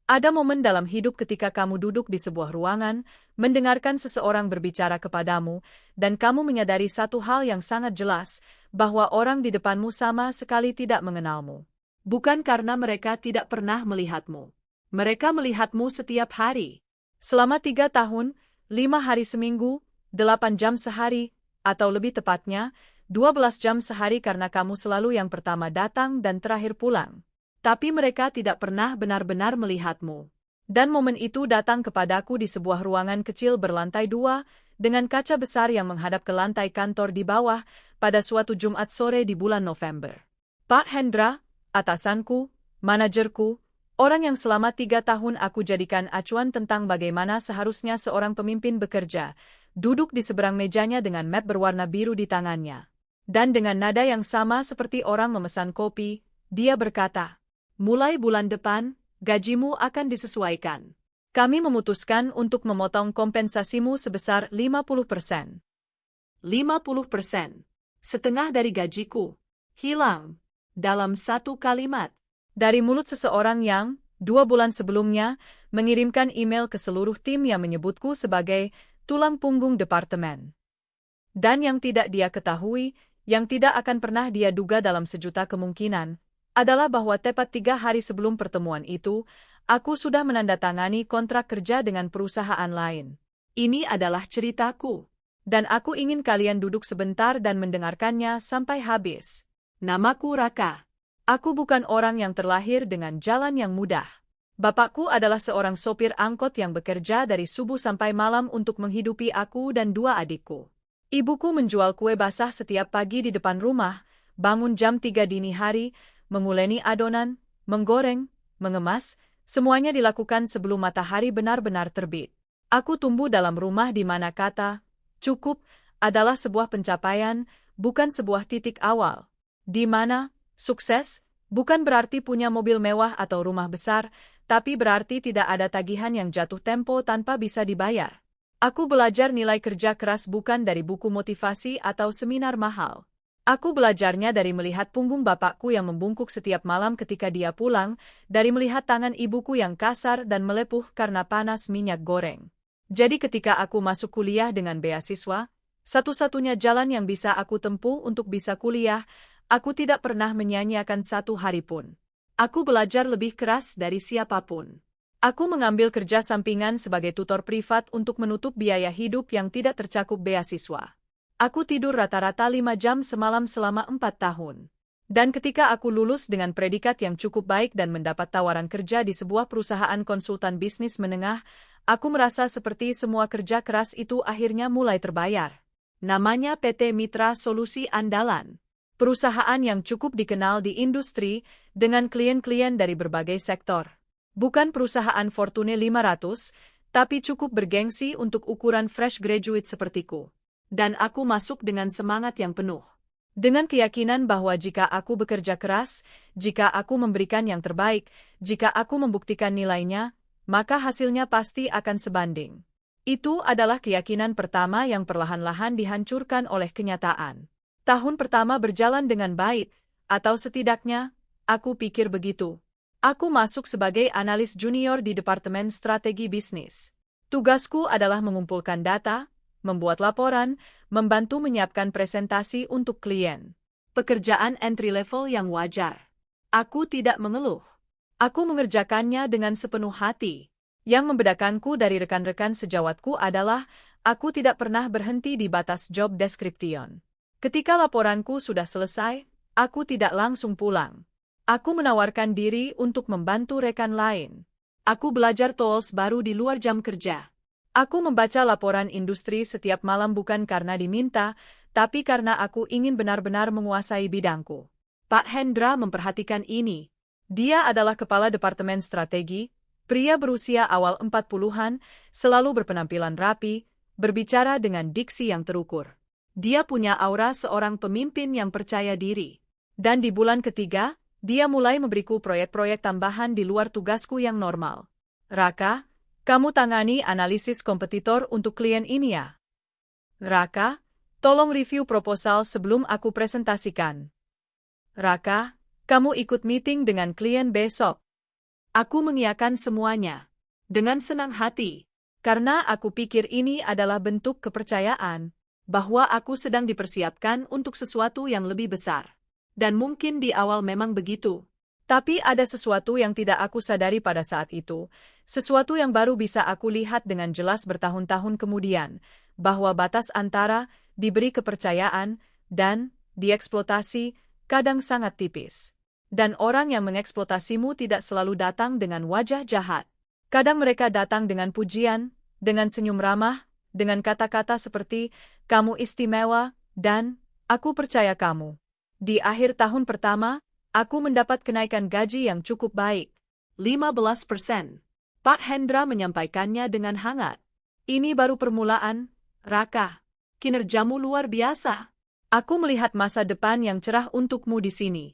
Ada momen dalam hidup ketika kamu duduk di sebuah ruangan, mendengarkan seseorang berbicara kepadamu, dan kamu menyadari satu hal yang sangat jelas, bahwa orang di depanmu sama sekali tidak mengenalmu. Bukan karena mereka tidak pernah melihatmu. Mereka melihatmu setiap hari. Selama 3 tahun, 5 hari seminggu, 8 jam sehari, atau lebih tepatnya, 12 jam sehari karena kamu selalu yang pertama datang dan terakhir pulang. Tapi mereka tidak pernah benar-benar melihatmu. Dan momen itu datang kepadaku di sebuah ruangan kecil berlantai 2, dengan kaca besar yang menghadap ke lantai kantor di bawah, pada suatu Jumat sore di bulan November. Pak Hendra, atasanku, manajerku, orang yang selama 3 tahun aku jadikan acuan tentang bagaimana seharusnya seorang pemimpin bekerja, duduk di seberang mejanya dengan map berwarna biru di tangannya. Dan dengan nada yang sama seperti orang memesan kopi, dia berkata, "Mulai bulan depan, gajimu akan disesuaikan. Kami memutuskan untuk memotong kompensasimu sebesar 50%. 50%. Setengah dari gajiku. Hilang. Dalam satu kalimat. Dari mulut seseorang yang, 2 bulan sebelumnya, mengirimkan email ke seluruh tim yang menyebutku sebagai tulang punggung departemen. Dan yang tidak dia ketahui, yang tidak akan pernah dia duga dalam sejuta kemungkinan, adalah bahwa tepat 3 hari sebelum pertemuan itu, aku sudah menandatangani kontrak kerja dengan perusahaan lain. Ini adalah ceritaku. Dan aku ingin kalian duduk sebentar dan mendengarkannya sampai habis. Namaku Raka. Aku bukan orang yang terlahir dengan jalan yang mudah. Bapakku adalah seorang sopir angkot yang bekerja dari subuh sampai malam untuk menghidupi aku dan 2 adikku. Ibuku menjual kue basah setiap pagi di depan rumah, bangun jam 3 dini hari, menguleni adonan, menggoreng, mengemas, semuanya dilakukan sebelum matahari benar-benar terbit. Aku tumbuh dalam rumah di mana kata "cukup" adalah sebuah pencapaian, bukan sebuah titik awal. Di mana sukses bukan berarti punya mobil mewah atau rumah besar, tapi berarti tidak ada tagihan yang jatuh tempo tanpa bisa dibayar. Aku belajar nilai kerja keras bukan dari buku motivasi atau seminar mahal. Aku belajarnya dari melihat punggung bapakku yang membungkuk setiap malam ketika dia pulang, dari melihat tangan ibuku yang kasar dan melepuh karena panas minyak goreng. Jadi ketika aku masuk kuliah dengan beasiswa, satu-satunya jalan yang bisa aku tempuh untuk bisa kuliah, aku tidak pernah menyanyiakan 1 hari pun. Aku belajar lebih keras dari siapapun. Aku mengambil kerja sampingan sebagai tutor privat untuk menutup biaya hidup yang tidak tercakup beasiswa. Aku tidur rata-rata 5 jam semalam selama 4 tahun. Dan ketika aku lulus dengan predikat yang cukup baik dan mendapat tawaran kerja di sebuah perusahaan konsultan bisnis menengah, aku merasa seperti semua kerja keras itu akhirnya mulai terbayar. Namanya PT Mitra Solusi Andalan. Perusahaan yang cukup dikenal di industri dengan klien-klien dari berbagai sektor. Bukan perusahaan Fortune 500, tapi cukup bergengsi untuk ukuran fresh graduate sepertiku. Dan aku masuk dengan semangat yang penuh. Dengan keyakinan bahwa jika aku bekerja keras, jika aku memberikan yang terbaik, jika aku membuktikan nilainya, maka hasilnya pasti akan sebanding. Itu adalah keyakinan pertama yang perlahan-lahan dihancurkan oleh kenyataan. Tahun pertama berjalan dengan baik, atau setidaknya, aku pikir begitu. Aku masuk sebagai analis junior di Departemen Strategi Bisnis. Tugasku adalah mengumpulkan data, membuat laporan, membantu menyiapkan presentasi untuk klien. Pekerjaan entry level yang wajar. Aku tidak mengeluh. Aku mengerjakannya dengan sepenuh hati. Yang membedakanku dari rekan-rekan sejawatku adalah, aku tidak pernah berhenti di batas job description. Ketika laporanku sudah selesai, aku tidak langsung pulang. Aku menawarkan diri untuk membantu rekan lain. Aku belajar tools baru di luar jam kerja. Aku membaca laporan industri setiap malam bukan karena diminta, tapi karena aku ingin benar-benar menguasai bidangku. Pak Hendra memperhatikan ini. Dia adalah kepala Departemen Strategi, pria berusia awal 40-an, selalu berpenampilan rapi, berbicara dengan diksi yang terukur. Dia punya aura seorang pemimpin yang percaya diri. Dan di bulan ketiga, dia mulai memberiku proyek-proyek tambahan di luar tugasku yang normal. Raka, kamu tangani analisis kompetitor untuk klien ini ya? Raka, tolong review proposal sebelum aku presentasikan. Raka, kamu ikut meeting dengan klien besok. Aku mengiyakan semuanya dengan senang hati, karena aku pikir ini adalah bentuk kepercayaan bahwa aku sedang dipersiapkan untuk sesuatu yang lebih besar. Dan mungkin di awal memang begitu. Tapi ada sesuatu yang tidak aku sadari pada saat itu, sesuatu yang baru bisa aku lihat dengan jelas bertahun-tahun kemudian, bahwa batas antara diberi kepercayaan dan dieksploitasi kadang sangat tipis. Dan orang yang mengeksploitasimu tidak selalu datang dengan wajah jahat. Kadang mereka datang dengan pujian, dengan senyum ramah, dengan kata-kata seperti, "Kamu istimewa," dan "Aku percaya kamu." Di akhir tahun pertama, aku mendapat kenaikan gaji yang cukup baik. 15%. Pak Hendra menyampaikannya dengan hangat. "Ini baru permulaan, Raka. Kinerjamu luar biasa. Aku melihat masa depan yang cerah untukmu di sini."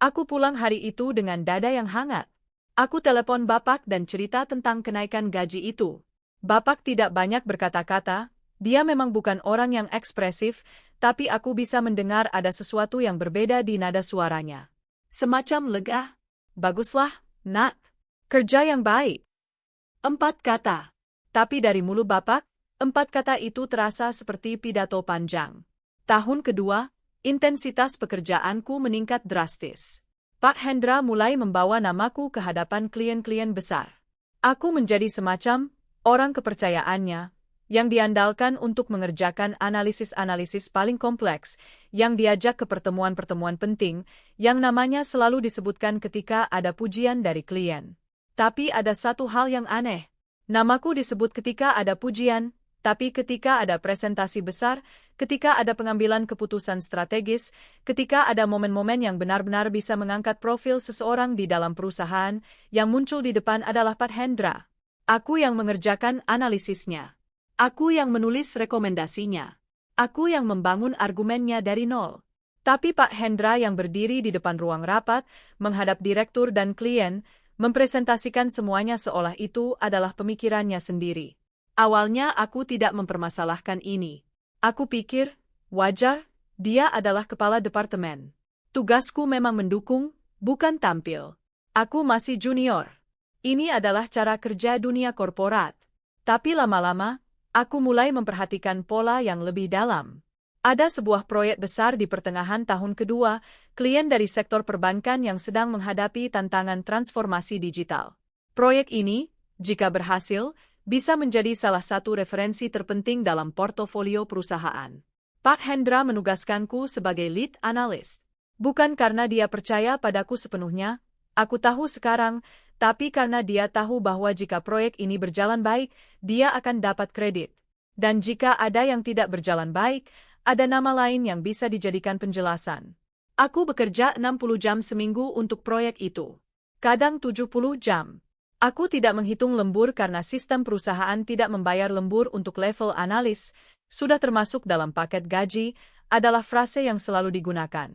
Aku pulang hari itu dengan dada yang hangat. Aku telepon Bapak dan cerita tentang kenaikan gaji itu. Bapak tidak banyak berkata-kata, dia memang bukan orang yang ekspresif, tapi aku bisa mendengar ada sesuatu yang berbeda di nada suaranya. Semacam lega. "Baguslah, Nak. Kerja yang baik." 4 kata. Tapi dari mulut Bapak, 4 kata itu terasa seperti pidato panjang. Tahun kedua, intensitas pekerjaanku meningkat drastis. Pak Hendra mulai membawa namaku ke hadapan klien-klien besar. Aku menjadi semacam orang kepercayaannya, yang diandalkan untuk mengerjakan analisis-analisis paling kompleks, yang diajak ke pertemuan-pertemuan penting, yang namanya selalu disebutkan ketika ada pujian dari klien. Tapi ada satu hal yang aneh. Namaku disebut ketika ada pujian, tapi ketika ada presentasi besar, ketika ada pengambilan keputusan strategis, ketika ada momen-momen yang benar-benar bisa mengangkat profil seseorang di dalam perusahaan, yang muncul di depan adalah Pak Hendra. Aku yang mengerjakan analisisnya. Aku yang menulis rekomendasinya. Aku yang membangun argumennya dari nol. Tapi Pak Hendra yang berdiri di depan ruang rapat, menghadap direktur dan klien, mempresentasikan semuanya seolah itu adalah pemikirannya sendiri. Awalnya aku tidak mempermasalahkan ini. Aku pikir, wajar, dia adalah kepala departemen. Tugasku memang mendukung, bukan tampil. Aku masih junior. Ini adalah cara kerja dunia korporat. Tapi lama-lama, aku mulai memperhatikan pola yang lebih dalam. Ada sebuah proyek besar di pertengahan tahun kedua, klien dari sektor perbankan yang sedang menghadapi tantangan transformasi digital. Proyek ini, jika berhasil, bisa menjadi salah satu referensi terpenting dalam portofolio perusahaan. Pak Hendra menugaskanku sebagai lead analyst. Bukan karena dia percaya padaku sepenuhnya, aku tahu sekarang, tapi karena dia tahu bahwa jika proyek ini berjalan baik, dia akan dapat kredit. Dan jika ada yang tidak berjalan baik, ada nama lain yang bisa dijadikan penjelasan. Aku bekerja 60 jam seminggu untuk proyek itu. Kadang 70 jam. Aku tidak menghitung lembur karena sistem perusahaan tidak membayar lembur untuk level analis, sudah termasuk dalam paket gaji, adalah frase yang selalu digunakan.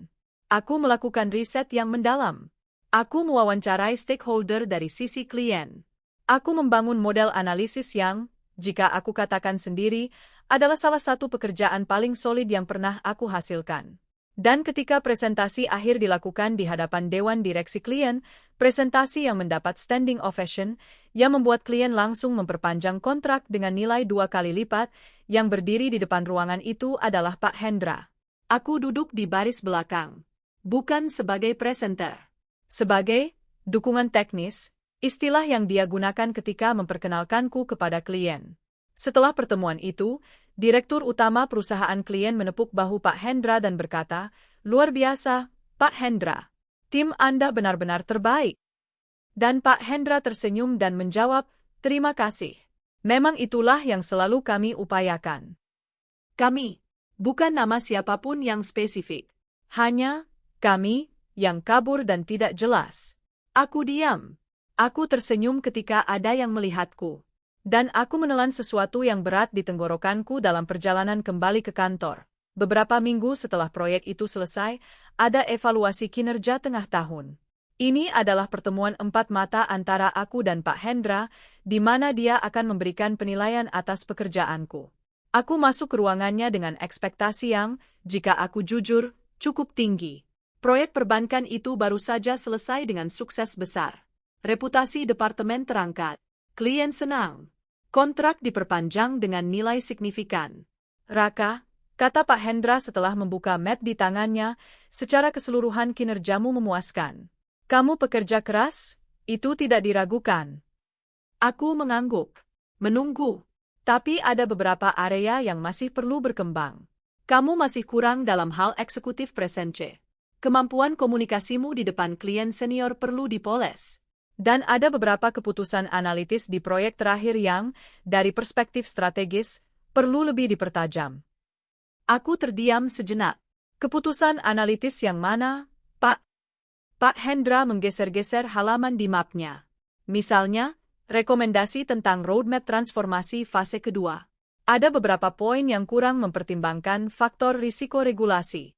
Aku melakukan riset yang mendalam. Aku mewawancarai stakeholder dari sisi klien. Aku membangun model analisis yang, jika aku katakan sendiri, adalah salah satu pekerjaan paling solid yang pernah aku hasilkan. Dan ketika presentasi akhir dilakukan di hadapan Dewan Direksi klien, presentasi yang mendapat standing ovation, yang membuat klien langsung memperpanjang kontrak dengan nilai 2 kali lipat, yang berdiri di depan ruangan itu adalah Pak Hendra. Aku duduk di baris belakang. Bukan sebagai presenter. Sebagai dukungan teknis, istilah yang dia gunakan ketika memperkenalkanku kepada klien. Setelah pertemuan itu, Direktur Utama perusahaan klien menepuk bahu Pak Hendra dan berkata, "Luar biasa, Pak Hendra. Tim Anda benar-benar terbaik." Dan Pak Hendra tersenyum dan menjawab, "Terima kasih. Memang itulah yang selalu kami upayakan." Kami, bukan nama siapapun yang spesifik. Hanya, kami, yang kabur dan tidak jelas. Aku diam. Aku tersenyum ketika ada yang melihatku. Dan aku menelan sesuatu yang berat di tenggorokanku dalam perjalanan kembali ke kantor. Beberapa minggu setelah proyek itu selesai, ada evaluasi kinerja tengah tahun. Ini adalah pertemuan 4 mata antara aku dan Pak Hendra, di mana dia akan memberikan penilaian atas pekerjaanku. Aku masuk ke ruangannya dengan ekspektasi yang, jika aku jujur, cukup tinggi. Proyek perbankan itu baru saja selesai dengan sukses besar. Reputasi departemen terangkat. Klien senang. Kontrak diperpanjang dengan nilai signifikan. Raka, kata Pak Hendra setelah membuka map di tangannya, secara keseluruhan kinerjamu memuaskan. Kamu pekerja keras, itu tidak diragukan. Aku mengangguk. Menunggu. Tapi ada beberapa area yang masih perlu berkembang. Kamu masih kurang dalam hal eksekutif presence. Kemampuan komunikasimu di depan klien senior perlu dipoles. Dan ada beberapa keputusan analitis di proyek terakhir yang, dari perspektif strategis, perlu lebih dipertajam. Aku terdiam sejenak. Keputusan analitis yang mana, Pak? Pak Hendra menggeser-geser halaman di mapnya. Misalnya, rekomendasi tentang roadmap transformasi fase kedua. Ada beberapa poin yang kurang mempertimbangkan faktor risiko regulasi.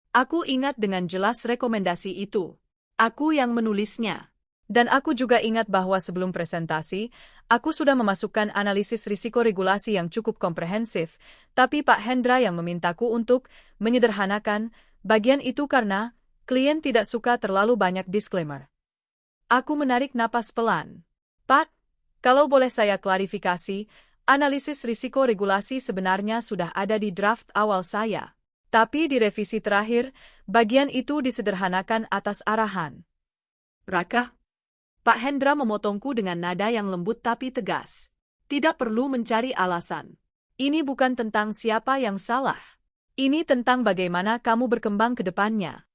Aku ingat dengan jelas rekomendasi itu. Aku yang menulisnya. Dan aku juga ingat bahwa sebelum presentasi, aku sudah memasukkan analisis risiko regulasi yang cukup komprehensif, tapi Pak Hendra yang memintaku untuk menyederhanakan bagian itu karena klien tidak suka terlalu banyak disclaimer. Aku menarik napas pelan. Pak, kalau boleh saya klarifikasi, analisis risiko regulasi sebenarnya sudah ada di draft awal saya. Tapi di revisi terakhir, bagian itu disederhanakan atas arahan. Raka? Pak Hendra memotongku dengan nada yang lembut tapi tegas. Tidak perlu mencari alasan. Ini bukan tentang siapa yang salah. Ini tentang bagaimana kamu berkembang ke depannya.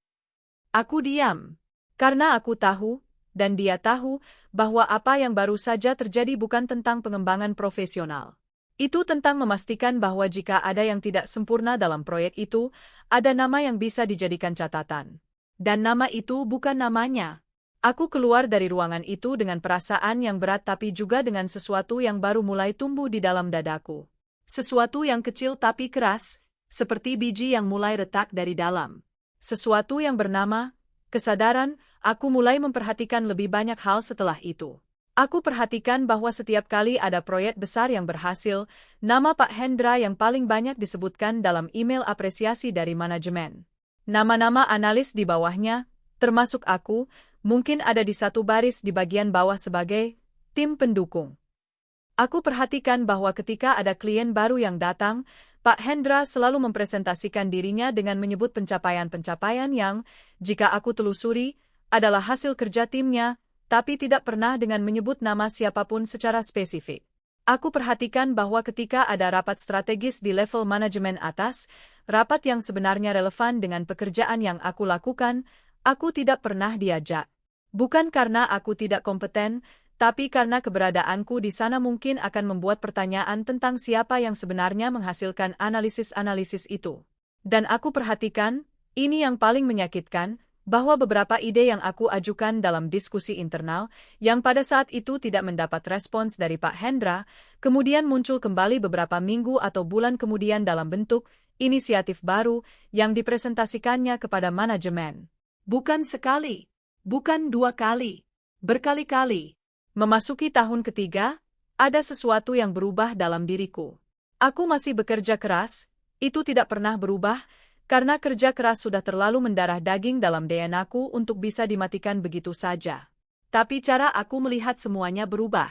Aku diam. Karena aku tahu, dan dia tahu, bahwa apa yang baru saja terjadi bukan tentang pengembangan profesional. Itu tentang memastikan bahwa jika ada yang tidak sempurna dalam proyek itu, ada nama yang bisa dijadikan catatan. Dan nama itu bukan namanya. Aku keluar dari ruangan itu dengan perasaan yang berat tapi juga dengan sesuatu yang baru mulai tumbuh di dalam dadaku. Sesuatu yang kecil tapi keras, seperti biji yang mulai retak dari dalam. Sesuatu yang bernama kesadaran. Aku mulai memperhatikan lebih banyak hal setelah itu. Aku perhatikan bahwa setiap kali ada proyek besar yang berhasil, nama Pak Hendra yang paling banyak disebutkan dalam email apresiasi dari manajemen. Nama-nama analis di bawahnya, termasuk aku, mungkin ada di satu baris di bagian bawah sebagai tim pendukung. Aku perhatikan bahwa ketika ada klien baru yang datang, Pak Hendra selalu mempresentasikan dirinya dengan menyebut pencapaian-pencapaian yang, jika aku telusuri, adalah hasil kerja timnya, tapi tidak pernah dengan menyebut nama siapapun secara spesifik. Aku perhatikan bahwa ketika ada rapat strategis di level manajemen atas, rapat yang sebenarnya relevan dengan pekerjaan yang aku lakukan, aku tidak pernah diajak. Bukan karena aku tidak kompeten, tapi karena keberadaanku di sana mungkin akan membuat pertanyaan tentang siapa yang sebenarnya menghasilkan analisis-analisis itu. Dan aku perhatikan, ini yang paling menyakitkan, bahwa beberapa ide yang aku ajukan dalam diskusi internal, yang pada saat itu tidak mendapat respons dari Pak Hendra, kemudian muncul kembali beberapa minggu atau bulan kemudian dalam bentuk inisiatif baru yang dipresentasikannya kepada manajemen. Bukan sekali, bukan 2 kali, berkali-kali. Memasuki tahun ketiga, ada sesuatu yang berubah dalam diriku. Aku masih bekerja keras, itu tidak pernah berubah, karena kerja keras sudah terlalu mendarah daging dalam DNA-ku untuk bisa dimatikan begitu saja. Tapi cara aku melihat semuanya berubah.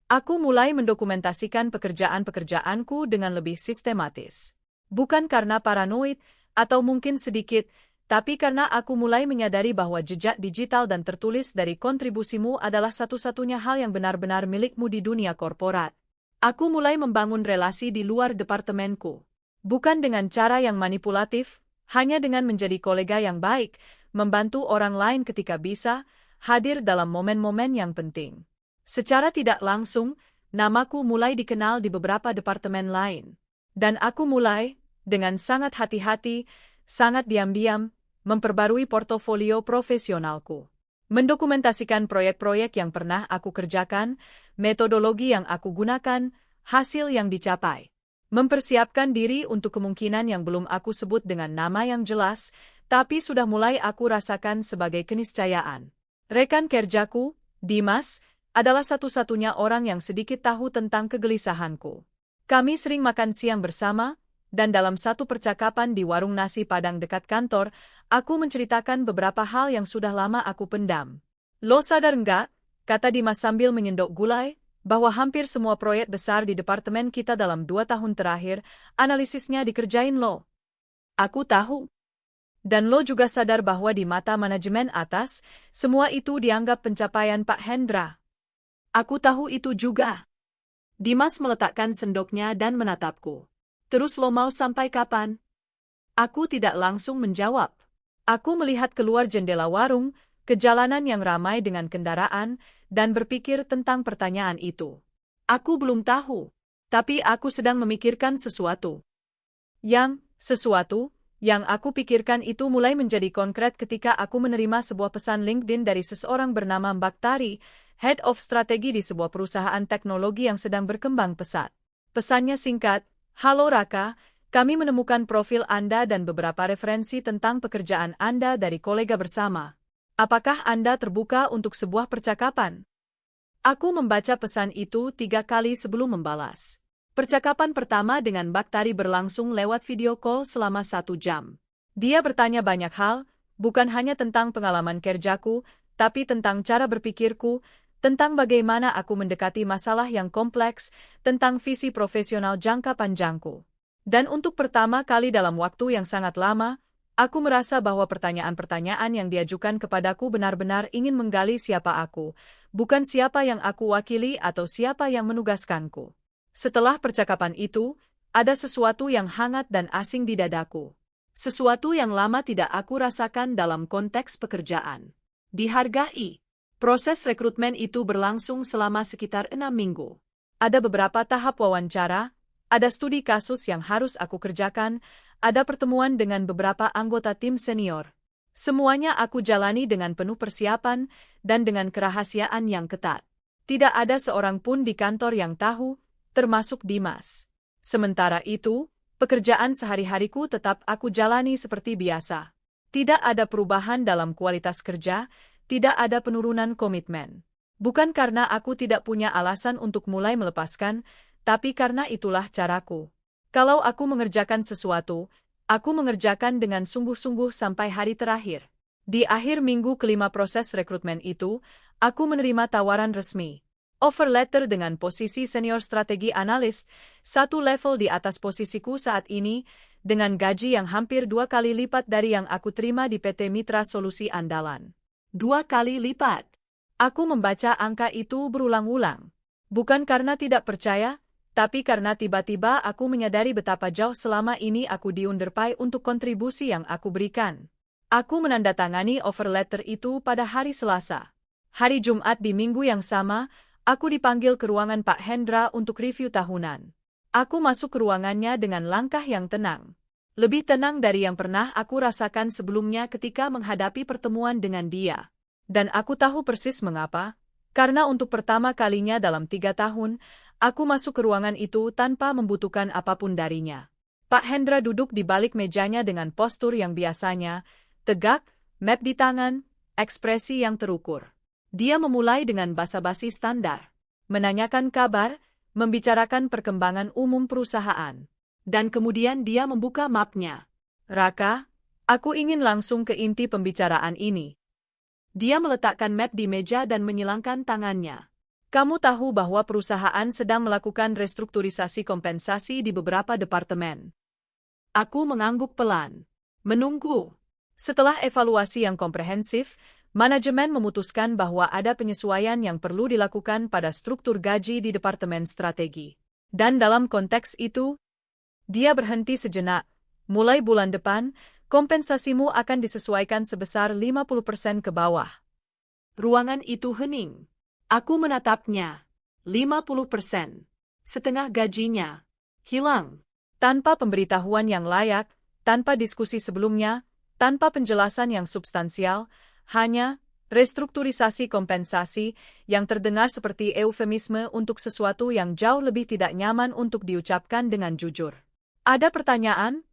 Aku mulai mendokumentasikan pekerjaan-pekerjaanku dengan lebih sistematis. Bukan karena paranoid, atau mungkin sedikit, tapi karena aku mulai menyadari bahwa jejak digital dan tertulis dari kontribusimu adalah satu-satunya hal yang benar-benar milikmu di dunia korporat. Aku mulai membangun relasi di luar departemenku. Bukan dengan cara yang manipulatif, hanya dengan menjadi kolega yang baik, membantu orang lain ketika bisa, hadir dalam momen-momen yang penting. Secara tidak langsung, namaku mulai dikenal di beberapa departemen lain. Dan aku mulai, dengan sangat hati-hati, sangat diam-diam, memperbarui portofolio profesionalku. Mendokumentasikan proyek-proyek yang pernah aku kerjakan, metodologi yang aku gunakan, hasil yang dicapai. Mempersiapkan diri untuk kemungkinan yang belum aku sebut dengan nama yang jelas, tapi sudah mulai aku rasakan sebagai keniscayaan. Rekan kerjaku, Dimas, adalah satu-satunya orang yang sedikit tahu tentang kegelisahanku. Kami sering makan siang bersama, dan dalam satu percakapan di warung nasi Padang dekat kantor, aku menceritakan beberapa hal yang sudah lama aku pendam. Lo sadar enggak, kata Dimas sambil menyendok gulai, bahwa hampir semua proyek besar di departemen kita dalam 2 tahun terakhir, analisisnya dikerjain lo. Aku tahu. Dan lo juga sadar bahwa di mata manajemen atas, semua itu dianggap pencapaian Pak Hendra. Aku tahu itu juga. Dimas meletakkan sendoknya dan menatapku. Terus lo mau sampai kapan? Aku tidak langsung menjawab. Aku melihat keluar jendela warung, ke jalanan yang ramai dengan kendaraan, dan berpikir tentang pertanyaan itu. Aku belum tahu, tapi aku sedang memikirkan sesuatu. Sesuatu yang aku pikirkan itu mulai menjadi konkret ketika aku menerima sebuah pesan LinkedIn dari seseorang bernama Mbak Tari, Head of Strategi di sebuah perusahaan teknologi yang sedang berkembang pesat. Pesannya singkat, "Halo Raka, kami menemukan profil Anda dan beberapa referensi tentang pekerjaan Anda dari kolega bersama. Apakah Anda terbuka untuk sebuah percakapan?" Aku membaca pesan itu 3 kali sebelum membalas. Percakapan pertama dengan Mbak Tari berlangsung lewat video call selama 1 jam. Dia bertanya banyak hal, bukan hanya tentang pengalaman kerjaku, tapi tentang cara berpikirku, tentang bagaimana aku mendekati masalah yang kompleks, tentang visi profesional jangka panjangku. Dan untuk pertama kali dalam waktu yang sangat lama, aku merasa bahwa pertanyaan-pertanyaan yang diajukan kepadaku benar-benar ingin menggali siapa aku, bukan siapa yang aku wakili atau siapa yang menugaskanku. Setelah percakapan itu, ada sesuatu yang hangat dan asing di dadaku. Sesuatu yang lama tidak aku rasakan dalam konteks pekerjaan. Dihargai. Proses rekrutmen itu berlangsung selama sekitar 6 minggu. Ada beberapa tahap wawancara, ada studi kasus yang harus aku kerjakan, ada pertemuan dengan beberapa anggota tim senior. Semuanya aku jalani dengan penuh persiapan dan dengan kerahasiaan yang ketat. Tidak ada seorang pun di kantor yang tahu, termasuk Dimas. Sementara itu, pekerjaan sehari-hariku tetap aku jalani seperti biasa. Tidak ada perubahan dalam kualitas kerja, tidak ada penurunan komitmen. Bukan karena aku tidak punya alasan untuk mulai melepaskan, tapi karena itulah caraku. Kalau aku mengerjakan sesuatu, aku mengerjakan dengan sungguh-sungguh sampai hari terakhir. Di akhir minggu kelima proses rekrutmen itu, aku menerima tawaran resmi. Offer letter dengan posisi senior strategi analis, 1 level di atas posisiku saat ini, dengan gaji yang hampir 2 kali lipat dari yang aku terima di PT Mitra Solusi Andalan. 2 kali lipat. Aku membaca angka itu berulang-ulang. Bukan karena tidak percaya, tapi karena tiba-tiba aku menyadari betapa jauh selama ini aku diunderpay untuk kontribusi yang aku berikan. Aku menandatangani offer letter itu pada hari Selasa. Hari Jumat di minggu yang sama, aku dipanggil ke ruangan Pak Hendra untuk review tahunan. Aku masuk ke ruangannya dengan langkah yang tenang. Lebih tenang dari yang pernah aku rasakan sebelumnya ketika menghadapi pertemuan dengan dia. Dan aku tahu persis mengapa. Karena untuk pertama kalinya dalam 3 tahun, aku masuk ke ruangan itu tanpa membutuhkan apapun darinya. Pak Hendra duduk di balik mejanya dengan postur yang biasanya, tegak, map di tangan, ekspresi yang terukur. Dia memulai dengan basa-basi standar, menanyakan kabar, membicarakan perkembangan umum perusahaan. Dan kemudian dia membuka mapnya. "Raka, aku ingin langsung ke inti pembicaraan ini." Dia meletakkan map di meja dan menyilangkan tangannya. "Kamu tahu bahwa perusahaan sedang melakukan restrukturisasi kompensasi di beberapa departemen." Aku mengangguk pelan. Menunggu. Setelah evaluasi yang komprehensif, manajemen memutuskan bahwa ada penyesuaian yang perlu dilakukan pada struktur gaji di Departemen Strategi. Dan dalam konteks itu, dia berhenti sejenak. "Mulai bulan depan, kompensasimu akan disesuaikan sebesar 50% ke bawah." Ruangan itu hening. Aku menatapnya. 50%. Setengah gajinya. Hilang. Tanpa pemberitahuan yang layak, tanpa diskusi sebelumnya, tanpa penjelasan yang substansial, hanya restrukturisasi kompensasi yang terdengar seperti eufemisme untuk sesuatu yang jauh lebih tidak nyaman untuk diucapkan dengan jujur. "Ada pertanyaan?"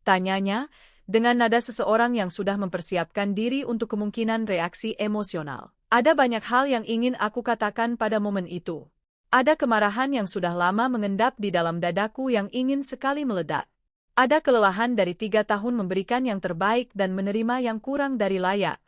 tanyanya, dengan nada seseorang yang sudah mempersiapkan diri untuk kemungkinan reaksi emosional. Ada banyak hal yang ingin aku katakan pada momen itu. Ada kemarahan yang sudah lama mengendap di dalam dadaku yang ingin sekali meledak. Ada kelelahan dari 3 tahun memberikan yang terbaik dan menerima yang kurang dari layak.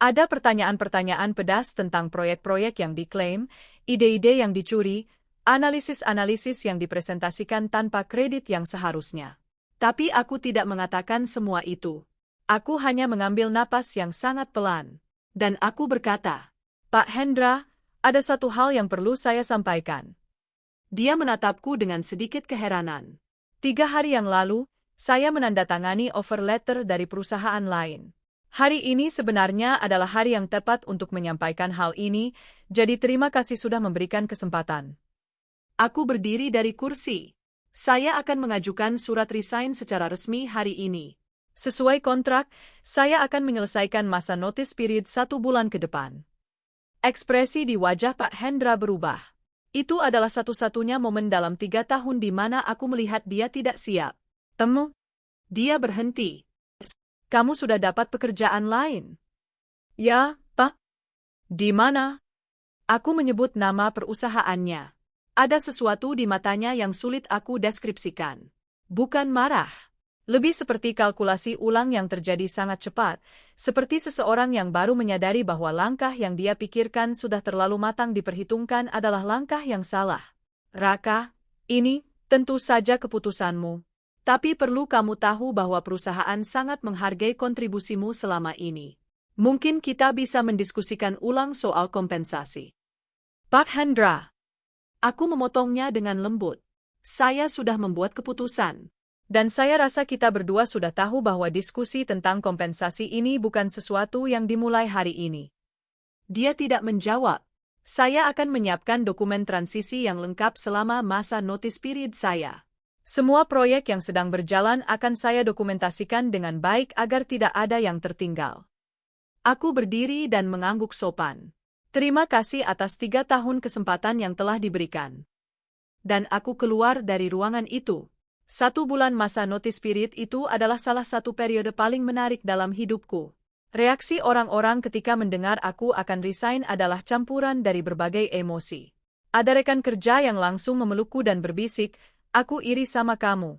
Ada pertanyaan-pertanyaan pedas tentang proyek-proyek yang diklaim, ide-ide yang dicuri, analisis-analisis yang dipresentasikan tanpa kredit yang seharusnya. Tapi aku tidak mengatakan semua itu. Aku hanya mengambil napas yang sangat pelan. Dan aku berkata, Pak Hendra, ada satu hal yang perlu saya sampaikan. Dia menatapku dengan sedikit keheranan. 3 hari yang lalu, saya menandatangani offer letter dari perusahaan lain. Hari ini sebenarnya adalah hari yang tepat untuk menyampaikan hal ini, jadi terima kasih sudah memberikan kesempatan. Aku berdiri dari kursi. Saya akan mengajukan surat resign secara resmi hari ini. Sesuai kontrak, saya akan menyelesaikan masa notice period 1 bulan ke depan. Ekspresi di wajah Pak Hendra berubah. Itu adalah satu-satunya momen dalam 3 tahun di mana aku melihat dia tidak siap. Dia berhenti. Kamu sudah dapat pekerjaan lain? Ya, Pak. Di mana? Aku menyebut nama perusahaannya. Ada sesuatu di matanya yang sulit aku deskripsikan. Bukan marah. Lebih seperti kalkulasi ulang yang terjadi sangat cepat, seperti seseorang yang baru menyadari bahwa langkah yang dia pikirkan sudah terlalu matang diperhitungkan adalah langkah yang salah. Raka, ini tentu saja keputusanmu. Tapi perlu kamu tahu bahwa perusahaan sangat menghargai kontribusimu selama ini. Mungkin kita bisa mendiskusikan ulang soal kompensasi. Pak Hendra. Aku memotongnya dengan lembut. Saya sudah membuat keputusan. Dan saya rasa kita berdua sudah tahu bahwa diskusi tentang kompensasi ini bukan sesuatu yang dimulai hari ini. Dia tidak menjawab. Saya akan menyiapkan dokumen transisi yang lengkap selama masa notice period saya. Semua proyek yang sedang berjalan akan saya dokumentasikan dengan baik agar tidak ada yang tertinggal. Aku berdiri dan mengangguk sopan. Terima kasih atas 3 tahun kesempatan yang telah diberikan. Dan aku keluar dari ruangan itu. 1 bulan masa notice period itu adalah salah satu periode paling menarik dalam hidupku. Reaksi orang-orang ketika mendengar aku akan resign adalah campuran dari berbagai emosi. Ada rekan kerja yang langsung memelukku dan berbisik, aku iri sama kamu.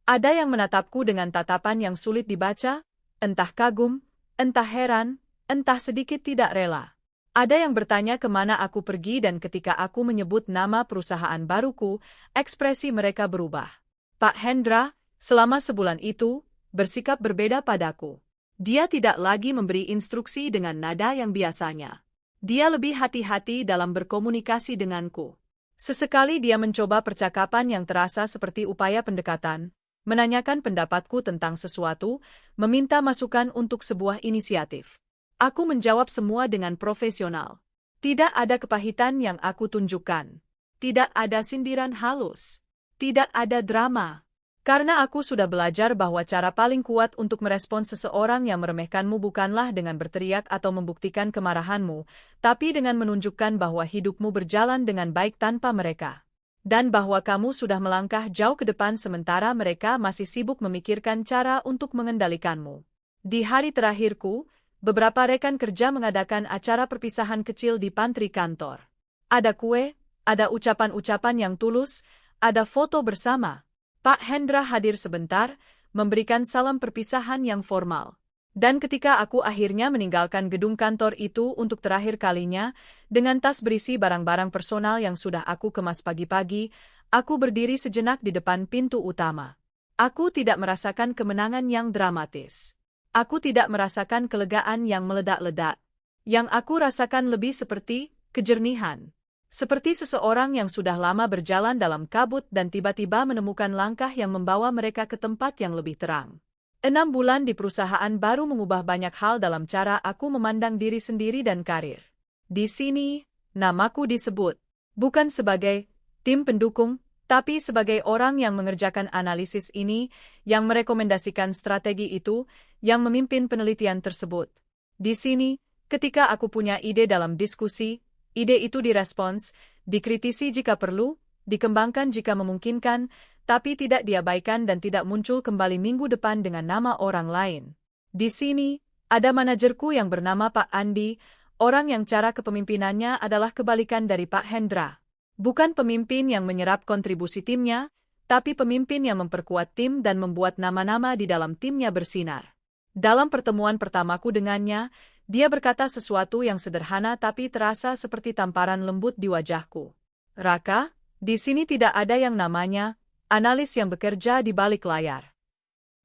Ada yang menatapku dengan tatapan yang sulit dibaca, entah kagum, entah heran, entah sedikit tidak rela. Ada yang bertanya kemana aku pergi dan ketika aku menyebut nama perusahaan baruku, ekspresi mereka berubah. Pak Hendra, selama sebulan itu, bersikap berbeda padaku. Dia tidak lagi memberi instruksi dengan nada yang biasanya. Dia lebih hati-hati dalam berkomunikasi denganku. Sesekali dia mencoba percakapan yang terasa seperti upaya pendekatan, menanyakan pendapatku tentang sesuatu, meminta masukan untuk sebuah inisiatif. Aku menjawab semua dengan profesional. Tidak ada kepahitan yang aku tunjukkan. Tidak ada sindiran halus. Tidak ada drama. Karena aku sudah belajar bahwa cara paling kuat untuk merespons seseorang yang meremehkanmu bukanlah dengan berteriak atau membuktikan kemarahanmu, tapi dengan menunjukkan bahwa hidupmu berjalan dengan baik tanpa mereka. Dan bahwa kamu sudah melangkah jauh ke depan sementara mereka masih sibuk memikirkan cara untuk mengendalikanmu. Di hari terakhirku, beberapa rekan kerja mengadakan acara perpisahan kecil di pantry kantor. Ada kue, ada ucapan-ucapan yang tulus, ada foto bersama. Pak Hendra hadir sebentar, memberikan salam perpisahan yang formal. Dan ketika aku akhirnya meninggalkan gedung kantor itu untuk terakhir kalinya, dengan tas berisi barang-barang personal yang sudah aku kemas pagi-pagi, aku berdiri sejenak di depan pintu utama. Aku tidak merasakan kemenangan yang dramatis. Aku tidak merasakan kelegaan yang meledak-ledak. Yang aku rasakan lebih seperti kejernihan. Seperti seseorang yang sudah lama berjalan dalam kabut dan tiba-tiba menemukan langkah yang membawa mereka ke tempat yang lebih terang. 6 bulan di perusahaan baru mengubah banyak hal dalam cara aku memandang diri sendiri dan karir. Di sini, namaku disebut. Bukan sebagai tim pendukung, tapi sebagai orang yang mengerjakan analisis ini, yang merekomendasikan strategi itu, yang memimpin penelitian tersebut. Di sini, ketika aku punya ide dalam diskusi, ide itu direspons, dikritisi jika perlu, dikembangkan jika memungkinkan, tapi tidak diabaikan dan tidak muncul kembali minggu depan dengan nama orang lain. Di sini, ada manajerku yang bernama Pak Andi, orang yang cara kepemimpinannya adalah kebalikan dari Pak Hendra. Bukan pemimpin yang menyerap kontribusi timnya, tapi pemimpin yang memperkuat tim dan membuat nama-nama di dalam timnya bersinar. Dalam pertemuan pertamaku dengannya, Dia berkata sesuatu yang sederhana tapi terasa seperti tamparan lembut di wajahku. Raka, di sini tidak ada yang namanya analis yang bekerja di balik layar.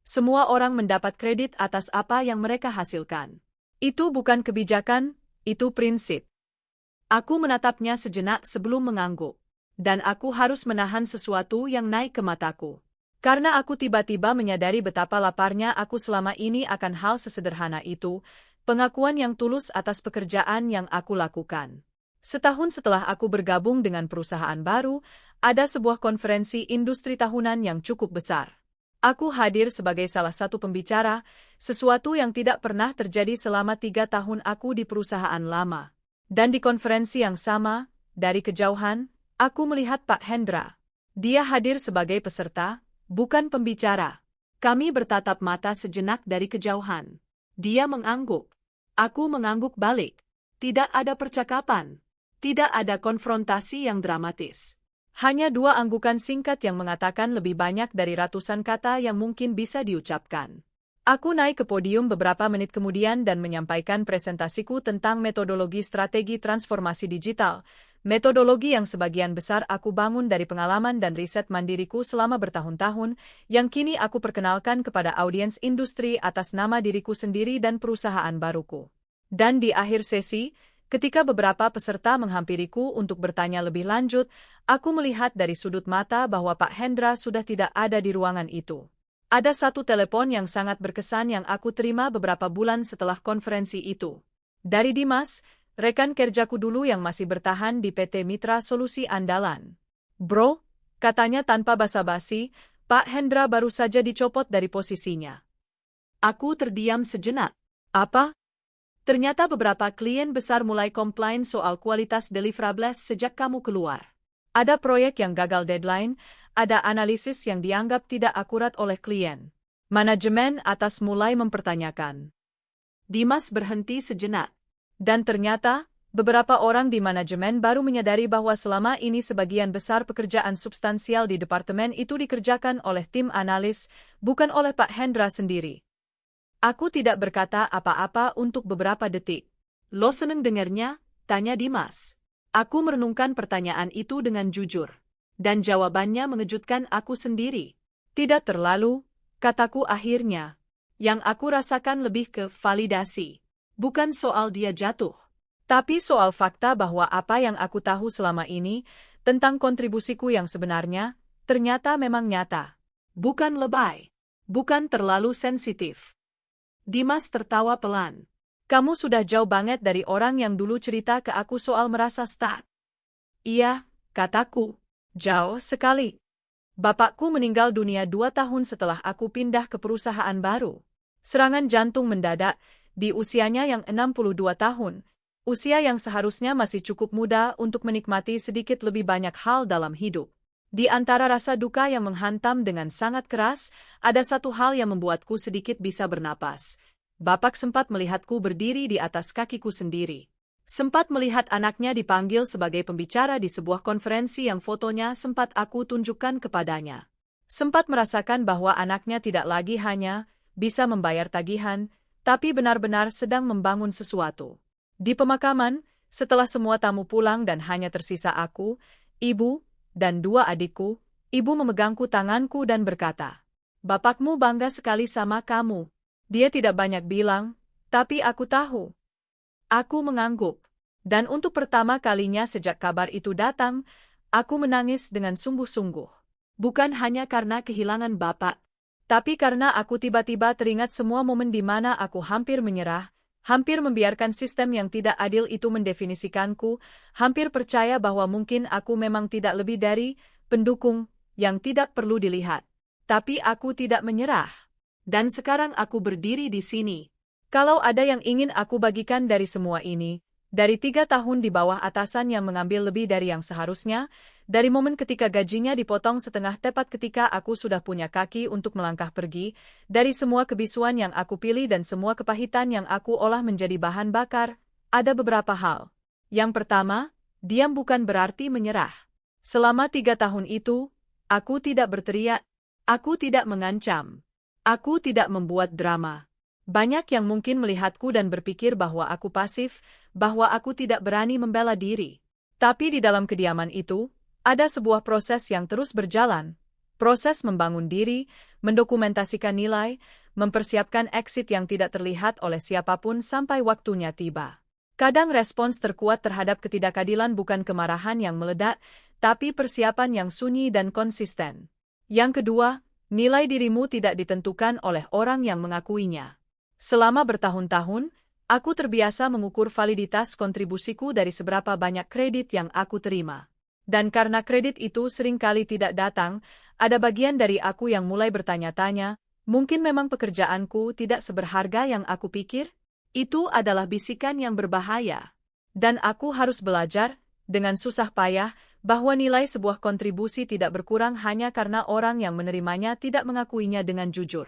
Semua orang mendapat kredit atas apa yang mereka hasilkan. Itu bukan kebijakan, itu prinsip. Aku menatapnya sejenak sebelum mengangguk. Dan aku harus menahan sesuatu yang naik ke mataku. Karena aku tiba-tiba menyadari betapa laparnya aku selama ini akan hal sesederhana itu, pengakuan yang tulus atas pekerjaan yang aku lakukan. Setahun setelah aku bergabung dengan perusahaan baru, ada sebuah konferensi industri tahunan yang cukup besar. Aku hadir sebagai salah satu pembicara, sesuatu yang tidak pernah terjadi selama 3 tahun aku di perusahaan lama. Dan di konferensi yang sama, dari kejauhan, aku melihat Pak Hendra. Dia hadir sebagai peserta, bukan pembicara. Kami bertatap mata sejenak dari kejauhan. Dia mengangguk. Aku mengangguk balik. Tidak ada percakapan. Tidak ada konfrontasi yang dramatis. Hanya 2 anggukan singkat yang mengatakan lebih banyak dari ratusan kata yang mungkin bisa diucapkan. Aku naik ke podium beberapa menit kemudian dan menyampaikan presentasiku tentang metodologi strategi transformasi digital, metodologi yang sebagian besar aku bangun dari pengalaman dan riset mandiriku selama bertahun-tahun, yang kini aku perkenalkan kepada audiens industri atas nama diriku sendiri dan perusahaan baruku. Dan di akhir sesi, ketika beberapa peserta menghampiriku untuk bertanya lebih lanjut, aku melihat dari sudut mata bahwa Pak Hendra sudah tidak ada di ruangan itu. Ada satu telepon yang sangat berkesan yang aku terima beberapa bulan setelah konferensi itu. Dari Dimas, rekan kerjaku dulu yang masih bertahan di PT Mitra Solusi Andalan. Bro, katanya tanpa basa-basi, Pak Hendra baru saja dicopot dari posisinya. Aku terdiam sejenak. Apa? Ternyata beberapa klien besar mulai komplain soal kualitas deliverables sejak kamu keluar. Ada proyek yang gagal deadline, ada analisis yang dianggap tidak akurat oleh klien. Manajemen atas mulai mempertanyakan. Dimas berhenti sejenak. Dan ternyata, beberapa orang di manajemen baru menyadari bahwa selama ini sebagian besar pekerjaan substansial di departemen itu dikerjakan oleh tim analis, bukan oleh Pak Hendra sendiri. Aku tidak berkata apa-apa untuk beberapa detik. Lo seneng dengernya? Tanya Dimas. Aku merenungkan pertanyaan itu dengan jujur. Dan jawabannya mengejutkan aku sendiri. Tidak terlalu, kataku akhirnya. Yang aku rasakan lebih ke validasi. Bukan soal dia jatuh. Tapi soal fakta bahwa apa yang aku tahu selama ini, tentang kontribusiku yang sebenarnya, ternyata memang nyata. Bukan lebay. Bukan terlalu sensitif. Dimas tertawa pelan. Kamu sudah jauh banget dari orang yang dulu cerita ke aku soal merasa stuck. Iya, kataku. Jauh sekali. Bapakku meninggal dunia 2 tahun setelah aku pindah ke perusahaan baru. Serangan jantung mendadak, di usianya yang 62 tahun. Usia yang seharusnya masih cukup muda untuk menikmati sedikit lebih banyak hal dalam hidup. Di antara rasa duka yang menghantam dengan sangat keras, ada satu hal yang membuatku sedikit bisa bernapas. Bapak sempat melihatku berdiri di atas kakiku sendiri. Sempat melihat anaknya dipanggil sebagai pembicara di sebuah konferensi yang fotonya sempat aku tunjukkan kepadanya. Sempat merasakan bahwa anaknya tidak lagi hanya bisa membayar tagihan, tapi benar-benar sedang membangun sesuatu. Di pemakaman, setelah semua tamu pulang dan hanya tersisa aku, ibu, dan 2 adikku, ibu memegangku tanganku dan berkata, "Bapakmu bangga sekali sama kamu." Dia tidak banyak bilang, tapi aku tahu. Aku mengangguk. Dan untuk pertama kalinya sejak kabar itu datang, aku menangis dengan sungguh-sungguh. Bukan hanya karena kehilangan bapak, tapi karena aku tiba-tiba teringat semua momen di mana aku hampir menyerah, hampir membiarkan sistem yang tidak adil itu mendefinisikanku, hampir percaya bahwa mungkin aku memang tidak lebih dari pendukung yang tidak perlu dilihat. Tapi aku tidak menyerah. Dan sekarang aku berdiri di sini. Kalau ada yang ingin aku bagikan dari semua ini, dari 3 tahun di bawah atasan yang mengambil lebih dari yang seharusnya, dari momen ketika gajinya dipotong setengah tepat ketika aku sudah punya kaki untuk melangkah pergi, dari semua kebisuan yang aku pilih dan semua kepahitan yang aku olah menjadi bahan bakar, ada beberapa hal. Yang pertama, diam bukan berarti menyerah. Selama 3 tahun itu, aku tidak berteriak, aku tidak mengancam, aku tidak membuat drama. Banyak yang mungkin melihatku dan berpikir bahwa aku pasif, bahwa aku tidak berani membela diri. Tapi di dalam kediaman itu, ada sebuah proses yang terus berjalan. Proses membangun diri, mendokumentasikan nilai, mempersiapkan exit yang tidak terlihat oleh siapapun sampai waktunya tiba. Kadang respons terkuat terhadap ketidakadilan bukan kemarahan yang meledak, tapi persiapan yang sunyi dan konsisten. Yang kedua, nilai dirimu tidak ditentukan oleh orang yang mengakuinya. Selama bertahun-tahun, aku terbiasa mengukur validitas kontribusiku dari seberapa banyak kredit yang aku terima. Dan karena kredit itu seringkali tidak datang, ada bagian dari aku yang mulai bertanya-tanya, mungkin memang pekerjaanku tidak seberharga yang aku pikir? Itu adalah bisikan yang berbahaya. Dan aku harus belajar, dengan susah payah, bahwa nilai sebuah kontribusi tidak berkurang hanya karena orang yang menerimanya tidak mengakuinya dengan jujur.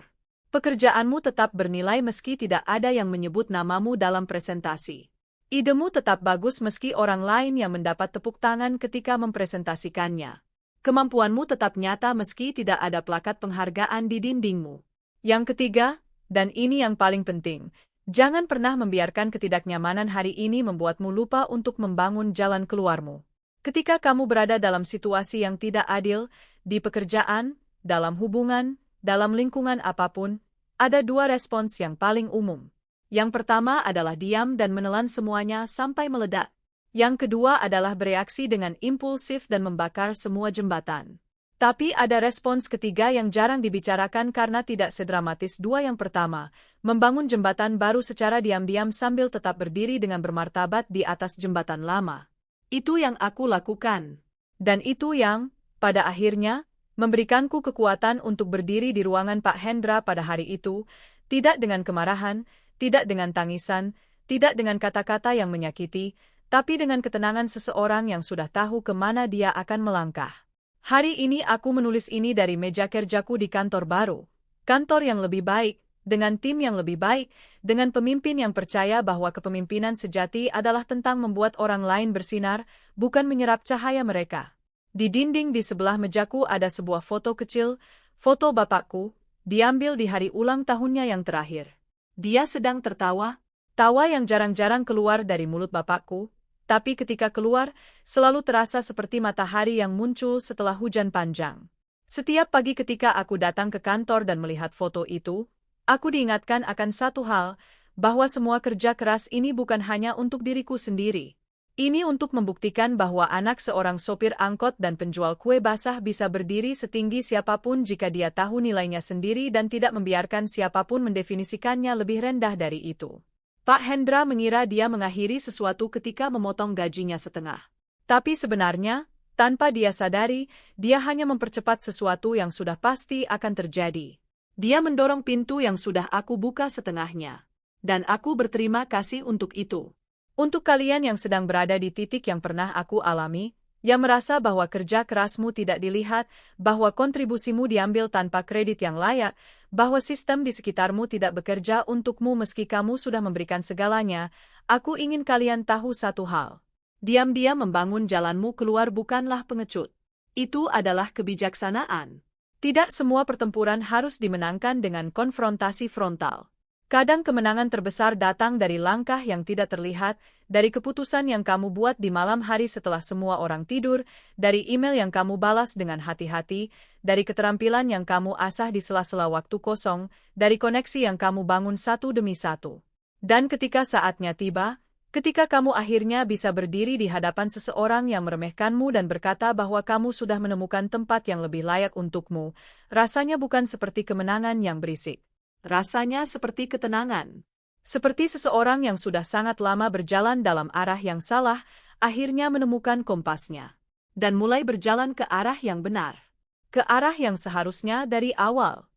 Pekerjaanmu tetap bernilai meski tidak ada yang menyebut namamu dalam presentasi. Idemu tetap bagus meski orang lain yang mendapat tepuk tangan ketika mempresentasikannya. Kemampuanmu tetap nyata meski tidak ada plakat penghargaan di dindingmu. Yang ketiga, dan ini yang paling penting, jangan pernah membiarkan ketidaknyamanan hari ini membuatmu lupa untuk membangun jalan keluarmu. Ketika kamu berada dalam situasi yang tidak adil, di pekerjaan, dalam hubungan, dalam lingkungan apapun, ada dua respons yang paling umum. Yang pertama adalah diam dan menelan semuanya sampai meledak. Yang kedua adalah bereaksi dengan impulsif dan membakar semua jembatan. Tapi ada respons ketiga yang jarang dibicarakan karena tidak sedramatis dua yang pertama, membangun jembatan baru secara diam-diam sambil tetap berdiri dengan bermartabat di atas jembatan lama. Itu yang aku lakukan. Dan itu yang, pada akhirnya, memberikanku kekuatan untuk berdiri di ruangan Pak Hendra pada hari itu, tidak dengan kemarahan, tidak dengan tangisan, tidak dengan kata-kata yang menyakiti, tapi dengan ketenangan seseorang yang sudah tahu kemana dia akan melangkah. Hari ini aku menulis ini dari meja kerjaku di kantor baru. Kantor yang lebih baik, dengan tim yang lebih baik, dengan pemimpin yang percaya bahwa kepemimpinan sejati adalah tentang membuat orang lain bersinar, bukan menyerap cahaya mereka. Di dinding di sebelah mejaku ada sebuah foto kecil, foto bapakku, diambil di hari ulang tahunnya yang terakhir. Dia sedang tertawa, tawa yang jarang-jarang keluar dari mulut bapakku, tapi ketika keluar, selalu terasa seperti matahari yang muncul setelah hujan panjang. Setiap pagi ketika aku datang ke kantor dan melihat foto itu, aku diingatkan akan satu hal, bahwa semua kerja keras ini bukan hanya untuk diriku sendiri. Ini untuk membuktikan bahwa anak seorang sopir angkot dan penjual kue basah bisa berdiri setinggi siapapun jika dia tahu nilainya sendiri dan tidak membiarkan siapapun mendefinisikannya lebih rendah dari itu. Pak Hendra mengira dia mengakhiri sesuatu ketika memotong gajinya setengah. Tapi sebenarnya, tanpa dia sadari, dia hanya mempercepat sesuatu yang sudah pasti akan terjadi. Dia mendorong pintu yang sudah aku buka setengahnya. Dan aku berterima kasih untuk itu. Untuk kalian yang sedang berada di titik yang pernah aku alami, yang merasa bahwa kerja kerasmu tidak dilihat, bahwa kontribusimu diambil tanpa kredit yang layak, bahwa sistem di sekitarmu tidak bekerja untukmu meski kamu sudah memberikan segalanya, aku ingin kalian tahu satu hal. Diam-diam membangun jalanmu keluar bukanlah pengecut. Itu adalah kebijaksanaan. Tidak semua pertempuran harus dimenangkan dengan konfrontasi frontal. Kadang kemenangan terbesar datang dari langkah yang tidak terlihat, dari keputusan yang kamu buat di malam hari setelah semua orang tidur, dari email yang kamu balas dengan hati-hati, dari keterampilan yang kamu asah di sela-sela waktu kosong, dari koneksi yang kamu bangun satu demi satu. Dan ketika saatnya tiba, ketika kamu akhirnya bisa berdiri di hadapan seseorang yang meremehkanmu dan berkata bahwa kamu sudah menemukan tempat yang lebih layak untukmu, rasanya bukan seperti kemenangan yang berisik. Rasanya seperti ketenangan. Seperti seseorang yang sudah sangat lama berjalan dalam arah yang salah, akhirnya menemukan kompasnya. Dan mulai berjalan ke arah yang benar. Ke arah yang seharusnya dari awal.